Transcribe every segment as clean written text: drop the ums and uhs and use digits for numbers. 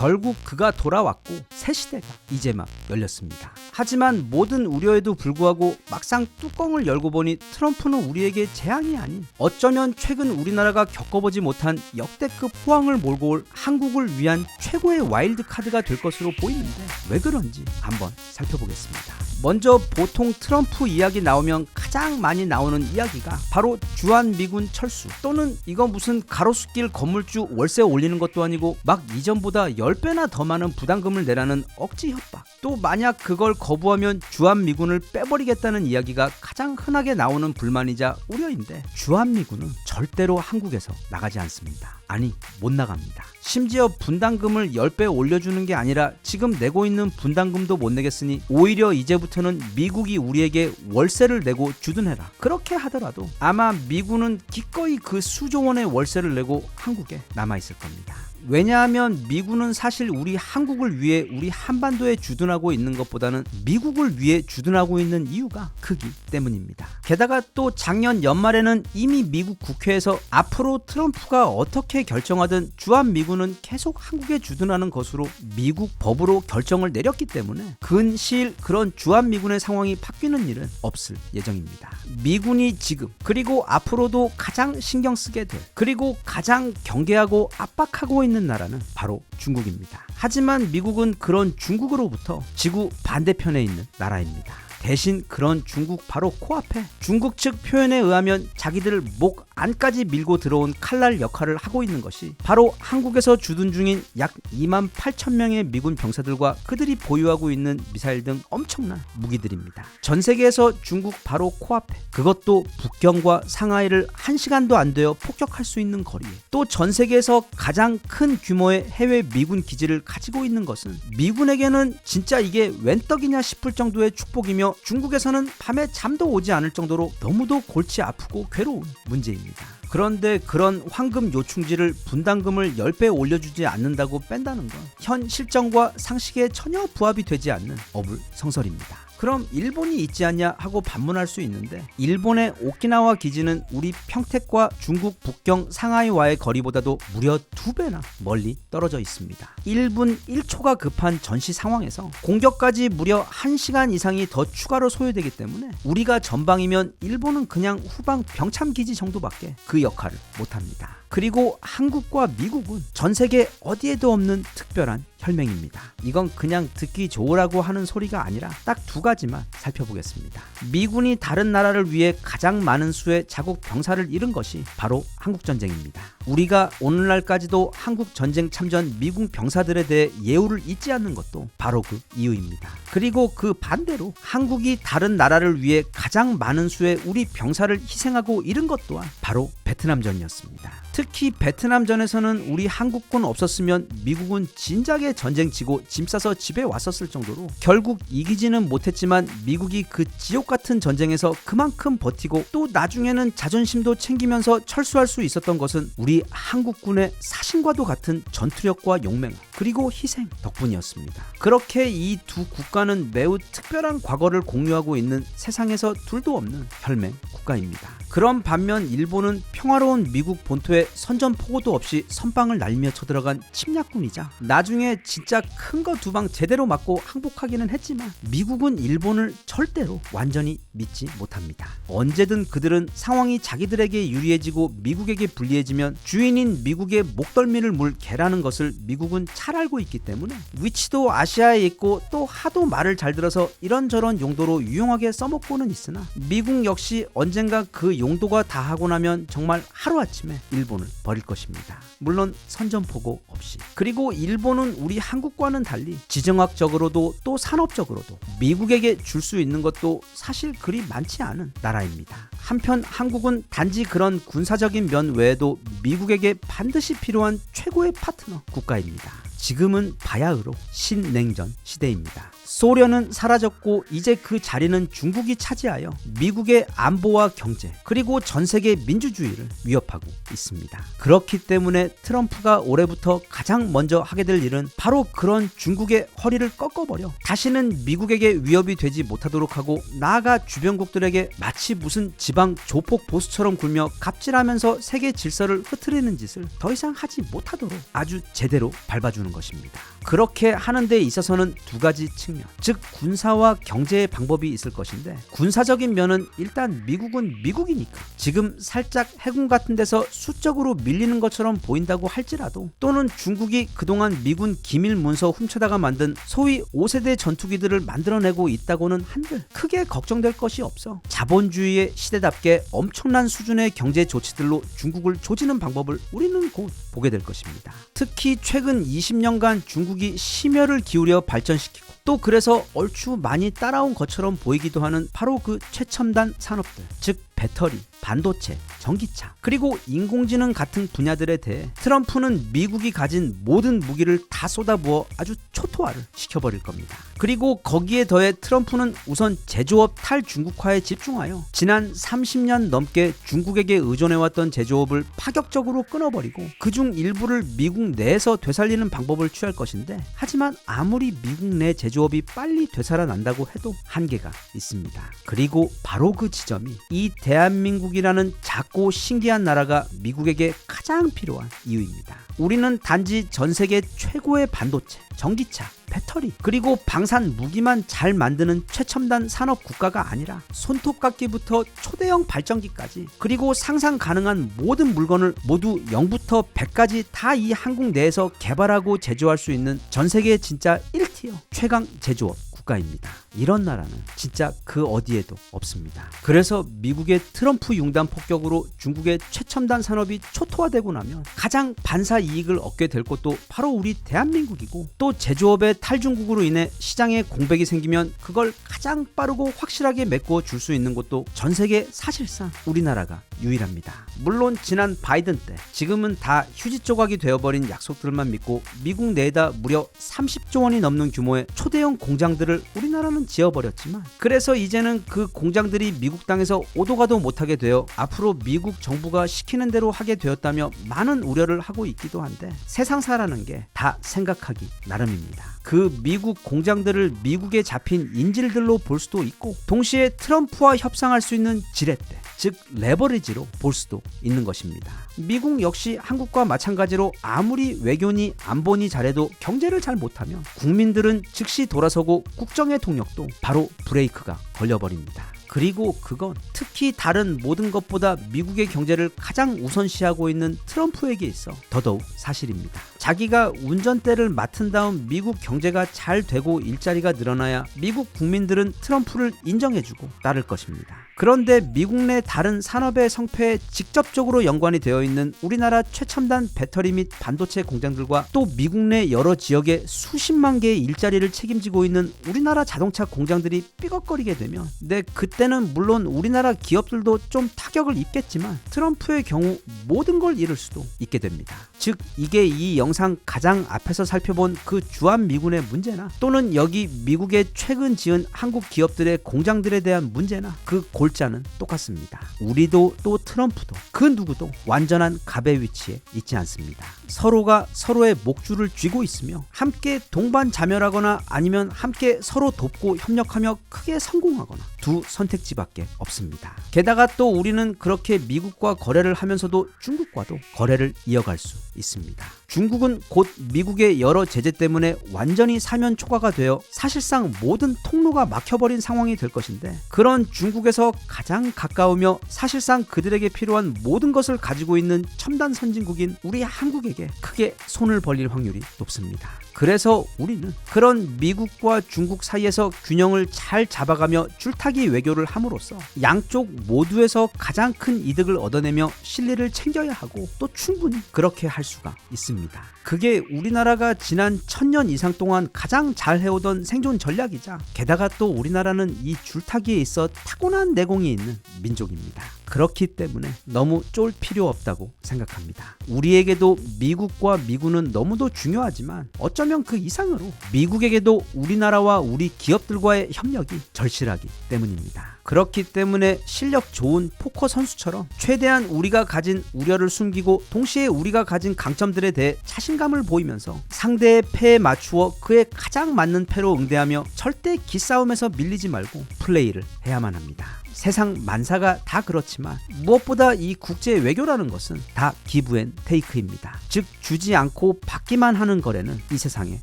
결국 그가 돌아왔고 새 시대가 이제 막 열렸습니다. 하지만 모든 우려에도 불구하고 막상 뚜껑을 열고 보니 트럼프는 우리에게 재앙이 아닌 어쩌면 최근 우리나라가 겪어보지 못한 역대급 호황을 몰고 올 한국을 위한 최고의 와일드 카드가 될 것으로 보이는데 왜 그런지 한번 살펴보겠습니다. 먼저 보통 트럼프 이야기 나오면 가장 많이 나오는 이야기가 바로 주한미군 철수, 또는 이거 무슨 가로수길 건물주 월세 올리는 것도 아니고 막 이전보다 10배나 더 많은 부담금을 내라는 억지 협박, 또 만약 그걸 거부하면 주한미군을 빼버리겠다는 이야기가 가장 흔하게 나오는 불만이자 우려인데, 주한미군은 절대로 한국에서 나가지 않습니다. 아니, 못 나갑니다. 심지어 분담금을 10배 올려주는 게 아니라 지금 내고 있는 분담금도 못 내겠으니 오히려 이제부터는 미국이 우리에게 월세를 내고 주둔해라, 그렇게 하더라도 아마 미군은 기꺼이 그 수조 원의 월세를 내고 한국에 남아있을 겁니다. 왜냐하면 미군은 사실 우리 한국을 위해 우리 한반도에 주둔하고 있는 것보다는 미국을 위해 주둔하고 있는 이유가 크기 때문입니다. 게다가 또 작년 연말에는 이미 미국 국회에서 앞으로 트럼프가 어떻게 결정하든 주한미군은 계속 한국에 주둔하는 것으로 미국 법으로 결정을 내렸기 때문에 근시일 그런 주한미군의 상황이 바뀌는 일은 없을 예정입니다. 미군이 지금 그리고 앞으로도 가장 신경 쓰게 될, 그리고 가장 경계하고 압박하고 있는 나라는 바로 중국입니다. 하지만 미국은 그런 중국으로부터 지구 반대편에 있는 나라입니다. 대신 그런 중국 바로 코앞에 중국 측 표현에 의하면 자기들 목 안까지 밀고 들어온 칼날 역할을 하고 있는 것이 바로 한국에서 주둔 중인 약 28,000명의 미군 병사들과 그들이 보유하고 있는 미사일 등 엄청난 무기들입니다. 전 세계에서 중국 바로 코앞에, 그것도 북경과 상하이를 1시간도 안 되어 폭격할 수 있는 거리에, 또 전 세계에서 가장 큰 규모의 해외 미군 기지를 가지고 있는 것은 미군에게는 진짜 이게 웬 떡이냐 싶을 정도의 축복이며, 중국에서는 밤에 잠도 오지 않을 정도로 너무도 골치 아프고 괴로운 문제입니다. 그런데 그런 황금 요충지를 분담금을 10배 올려주지 않는다고 뺀다는 건 현 실정과 상식에 전혀 부합이 되지 않는 어불성설입니다. 그럼 일본이 있지 않냐 하고 반문할 수 있는데, 일본의 오키나와 기지는 우리 평택과 중국 북경 상하이와의 거리보다도 무려 2배나 멀리 떨어져 있습니다. 1분 1초가 급한 전시 상황에서 공격까지 무려 1시간 이상이 더 추가로 소요되기 때문에 우리가 전방이면 일본은 그냥 후방 병참 기지 정도밖에 그 역할을 못합니다. 그리고 한국과 미국은 전 세계 어디에도 없는 특별한 혈맹입니다. 이건 그냥 듣기 좋으라고 하는 소리가 아니라 딱 2가지만 살펴보겠습니다. 미군이 다른 나라를 위해 가장 많은 수의 자국 병사를 잃은 것이 바로 한국전쟁입니다. 우리가 오늘날까지도 한국전쟁 참전 미군 병사들에 대해 예우를 잊지 않는 것도 바로 그 이유입니다. 그리고 그 반대로 한국이 다른 나라를 위해 가장 많은 수의 우리 병사를 희생하고 잃은 것 또한 바로 베트남전이었습니다. 특히 베트남전에서는 우리 한국군 없었으면 미국은 진작에 전쟁치고 짐 싸서 집에 왔었을 정도로 결국 이기지는 못했지만 미국이 그 지옥같은 전쟁에서 그만큼 버티고 또 나중에는 자존심도 챙기면서 철수할 수 있었던 것은 우리 한국군의 사신과도 같은 전투력과 용맹 그리고 희생 덕분이었습니다. 그렇게 이 두 국가는 매우 특별한 과거를 공유하고 있는 세상에서 둘도 없는 혈맹 국가입니다. 그런 반면 일본은 평화로운 미국 본토에 선전포고도 없이 선방을 날리며 쳐들어간 침략군이자 나중에 진짜 큰 거 2방 제대로 맞고 항복하기는 했지만 미국은 일본을 절대로 완전히 믿지 못합니다. 언제든 그들은 상황이 자기들에게 유리해지고 미국에게 불리해지면 주인인 미국의 목덜미를 물 개라는 것을 미국은 잘 알고 있기 때문에 위치도 아시아에 있고 또 하도 말을 잘 들어서 이런저런 용도로 유용하게 써먹고는 있으나 미국 역시 언젠가 그 용도가 다 하고 나면 정말 하루아침에 일본을 버릴 것입니다. 물론 선전포고 없이. 그리고 일본은 우리 한국과는 달리 지정학적으로도 또 산업적으로도 미국에게 줄 수 있는 것도 사실 그리 많지 않은 나라입니다. 한편 한국은 단지 그런 군사적인 면 외에도 미국에게 반드시 필요한 최고의 파트너 국가입니다. 지금은 바야흐로 신냉전 시대입니다. 소련은 사라졌고 이제 그 자리는 중국이 차지하여 미국의 안보와 경제 그리고 전 세계 민주주의를 위협하고 있습니다. 그렇기 때문에 트럼프가 올해부터 가장 먼저 하게 될 일은 바로 그런 중국의 허리를 꺾어버려 다시는 미국에게 위협이 되지 못하도록 하고 나아가 주변국들에게 마치 무슨 지방 조폭 보수처럼 굴며 갑질하면서 세계 질서를 흐트리는 짓을 더 이상 하지 못하도록 아주 제대로 밟아주는 있다는 것입니다. 그렇게 하는 데 있어서는 두 가지 측면, 즉 군사와 경제의 방법이 있을 것인데, 군사적인 면은 일단 미국은 미국이니까 지금 살짝 해군 같은 데서 수적으로 밀리는 것처럼 보인다고 할지라도, 또는 중국이 그동안 미군 기밀 문서 훔쳐다가 만든 소위 5세대 전투기들을 만들어내고 있다고는 한들 크게 걱정될 것이 없어. 자본주의의 시대답게 엄청난 수준의 경제 조치들로 중국을 조지는 방법을 우리는 곧 보게 될 것입니다. 특히 최근 20년간 중국이 심혈을 기울여 발전시키고, 또 그래서 얼추 많이 따라온 것처럼 보이기도 하는 바로 그 최첨단 산업들, 즉 배터리, 반도체, 전기차, 그리고 인공지능 같은 분야들에 대해 트럼프는 미국이 가진 모든 무기를 다 쏟아부어 아주 초토화를 시켜버릴 겁니다. 그리고 거기에 더해 트럼프는 우선 제조업 탈중국화에 집중하여 지난 30년 넘게 중국에게 의존해왔던 제조업을 파격적으로 끊어버리고 그중 일부를 미국 내에서 되살리는 방법을 취할 것인데, 하지만 아무리 미국 내 제조업이 빨리 되살아난다고 해도 한계가 있습니다. 그리고 바로 그 지점이 이 대한민국이라는 작고 신기한 나라가 미국에게 가장 필요한 이유입니다. 우리는 단지 전 세계 최고의 반도체, 전기차, 배터리, 그리고 방산 무기만 잘 만드는 최첨단 산업 국가가 아니라 손톱깎이부터 초대형 발전기까지, 그리고 상상 가능한 모든 물건을 모두 0부터 100까지 다 이 한국 내에서 개발하고 제조할 수 있는 전 세계 진짜 1티어 최강 제조업 국가입니다. 이런 나라는 진짜 그 어디에도 없습니다. 그래서 미국의 트럼프 융단 폭격으로 중국의 최첨단 산업이 초토화되고 나면 가장 반사 이익을 얻게 될 곳도 바로 우리 대한민국이고, 또 제조업의 탈중국으로 인해 시장에 공백이 생기면 그걸 가장 빠르고 확실하게 메꾸어 줄 수 있는 곳도 전 세계 사실상 우리나라가 유일합니다. 물론 지난 바이든 때 지금은 다 휴지 조각이 되어버린 약속들만 믿고 미국 내에다 무려 30조 원이 넘는 규모의 초대형 공장들을 우리나라는 지어버렸지만, 그래서 이제는 그 공장들이 미국 땅에서 오도 가도 못하게 되어 앞으로 미국 정부가 시키는 대로 하게 되었다며 많은 우려를 하고 있기도 한데, 세상사라는 게 다 생각하기 나름입니다. 그 미국 공장들을 미국에 잡힌 인질들로 볼 수도 있고, 동시에 트럼프와 협상할 수 있는 지렛대, 즉 레버리지로 볼 수도 있는 것입니다. 미국 역시 한국과 마찬가지로 아무리 외교니 안보니 잘해도 경제를 잘 못하면 국민들은 즉시 돌아서고 국정의 동력도 바로 브레이크가 걸려버립니다. 그리고 그건 특히 다른 모든 것보다 미국의 경제를 가장 우선시하고 있는 트럼프에게 있어 더더욱 사실입니다. 자기가 운전대를 맡은 다음 미국 경제가 잘 되고 일자리가 늘어나야 미국 국민들은 트럼프를 인정해주고 따를 것입니다. 그런데 미국 내 다른 산업의 성패에 직접적으로 연관이 되어 있는 우리나라 최첨단 배터리 및 반도체 공장들과, 또 미국 내 여러 지역에 수십만 개의 일자리를 책임지고 있는 우리나라 자동차 공장들이 삐걱거리게 되면, 그때는 물론 우리나라 기업들도 좀 타격을 입겠지만 트럼프의 경우 모든 걸 잃을 수도 있게 됩니다. 즉 이게 이 영상 가장 앞에서 살펴본 그 주한미군의 문제나, 또는 여기 미국에 최근 지은 한국 기업들의 공장들에 대한 문제나, 그 골자는 똑같습니다. 우리도 또 트럼프도 그 누구도 완전한 갑의 위치에 있지 않습니다. 서로가 서로의 목줄을 쥐고 있으며 함께 동반자멸하거나 아니면 함께 서로 돕고 협력하며 크게 성공하거나, 두 선택지밖에 없습니다. 게다가 또 우리는 그렇게 미국과 거래를 하면서도 중국과도 거래를 이어갈 수 있습니다. 중국은 곧 미국의 여러 제재 때문에 완전히 사면 초과가 되어 사실상 모든 통로가 막혀버린 상황이 될 것인데, 그런 중국에서 가장 가까우며 사실상 그들에게 필요한 모든 것을 가지고 있는 첨단 선진국인 우리 한국에게 크게 손을 벌릴 확률이 높습니다. 그래서 우리는 그런 미국과 중국 사이에서 균형을 잘 잡아가며 줄타기 외교를 함으로써 양쪽 모두에서 가장 큰 이득을 얻어내며 실리를 챙겨야 하고, 또 충분히 그렇게 할 수가 있습니다. 그게 우리나라가 지난 1000년 이상 동안 가장 잘 해오던 생존 전략이자, 게다가 또 우리나라는 이 줄타기에 있어 타고난 내공이 있는 민족입니다. 그렇기 때문에 너무 쫄 필요 없다고 생각합니다. 우리에게도 미국과 미군은 너무도 중요하지만 어쩌면 그 이상으로 미국에게도 우리나라와 우리 기업들과의 협력이 절실하기 때문입니다. 그렇기 때문에 실력 좋은 포커 선수처럼 최대한 우리가 가진 우려를 숨기고 동시에 우리가 가진 강점들에 대해 자신감을 보이면서 상대의 패에 맞추어 그에 가장 맞는 패로 응대하며 절대 기싸움에서 밀리지 말고 플레이를 해야만 합니다. 세상 만사가 다 그렇지만 무엇보다 이 국제 외교라는 것은 다 기브 앤 테이크입니다. 즉 주지 않고 받기만 하는 거래는 이 세상에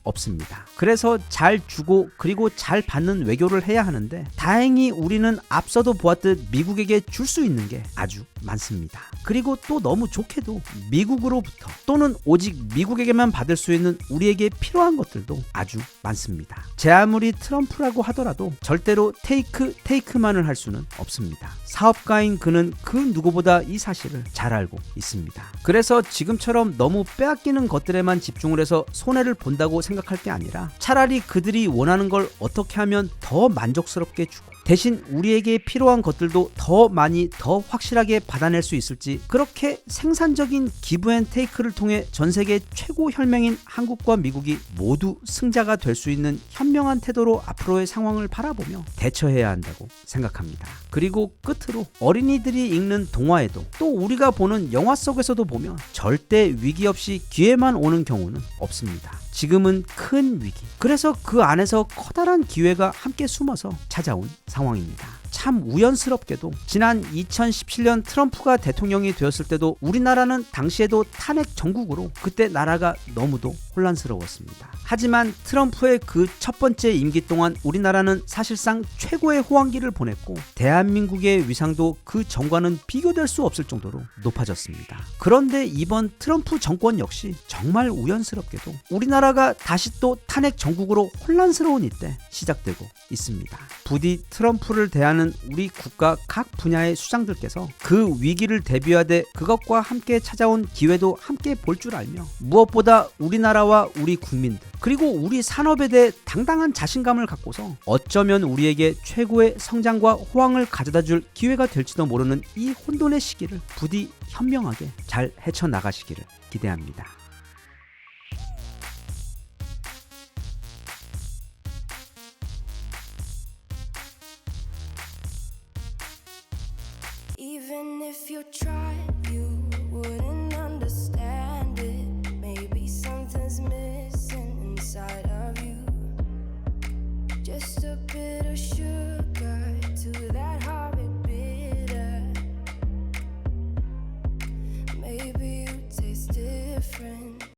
없습니다. 그래서 잘 주고 그리고 잘 받는 외교를 해야 하는데 다행히 우리는 앞서도 보았듯 미국에게 줄 수 있는 게 아주 많습니다. 그리고 또 너무 좋게도 미국으로부터 또는 오직 미국에게만 받을 수 있는 우리에게 필요한 것들도 아주 많습니다. 제 아무리 트럼프라고 하더라도 절대로 테이크만을 할 수는 없습니다. 사업가인 그는 그 누구보다 이 사실을 잘 알고 있습니다. 그래서 지금처럼 너무 빼앗기는 것들에만 집중을 해서 손해를 본다고 생각할 게 아니라 차라리 그들이 원하는 걸 어떻게 하면 더 만족스럽게 주고 대신 우리에게 필요한 것들도 더 많이 더 확실하게 받아낼 수 있을지 그렇게 생산적인 기브 앤 테이크를 통해 전 세계 최고 혈맹인 한국과 미국이 모두 승자가 될 수 있는 현명한 태도로 앞으로의 상황을 바라보며 대처해야 한다고 생각합니다. 그리고 끝으로 어린이들이 읽는 동화에도 또 우리가 보는 영화 속에서도 보면 절대 위기 없이 기회만 오는 경우는 없습니다. 지금은 큰 위기, 그래서 그 안에서 커다란 기회가 함께 숨어서 찾아온 상황입니다. 참 우연스럽게도 지난 2017년 트럼프가 대통령이 되었을 때도 우리나라는 당시에도 탄핵 정국으로 그때 나라가 너무도 혼란스러웠습니다. 하지만 트럼프의 그 첫 번째 임기 동안 우리나라는 사실상 최고의 호황기를 보냈고 대한민국의 위상도 그 전과는 비교될 수 없을 정도로 높아졌습니다. 그런데 이번 트럼프 정권 역시 정말 우연스럽게도 우리나라가 다시 또 탄핵 정국으로 혼란스러운 이때 시작되고 있습니다. 부디 트럼프를 대하는 우리 국가 각 분야의 수장들께서 그 위기를 대비하되 그것과 함께 찾아온 기회도 함께 볼 줄 알며 무엇보다 우리나라와 우리 국민들 그리고 우리 산업에 대해 당당한 자신감을 갖고서 어쩌면 우리에게 최고의 성장과 호황을 가져다 줄 기회가 될지도 모르는 이 혼돈의 시기를 부디 현명하게 잘 헤쳐나가시기를 기대합니다. Even if you tried, you wouldn't understand it. Maybe something's missing inside of you. Just a bit of sugar.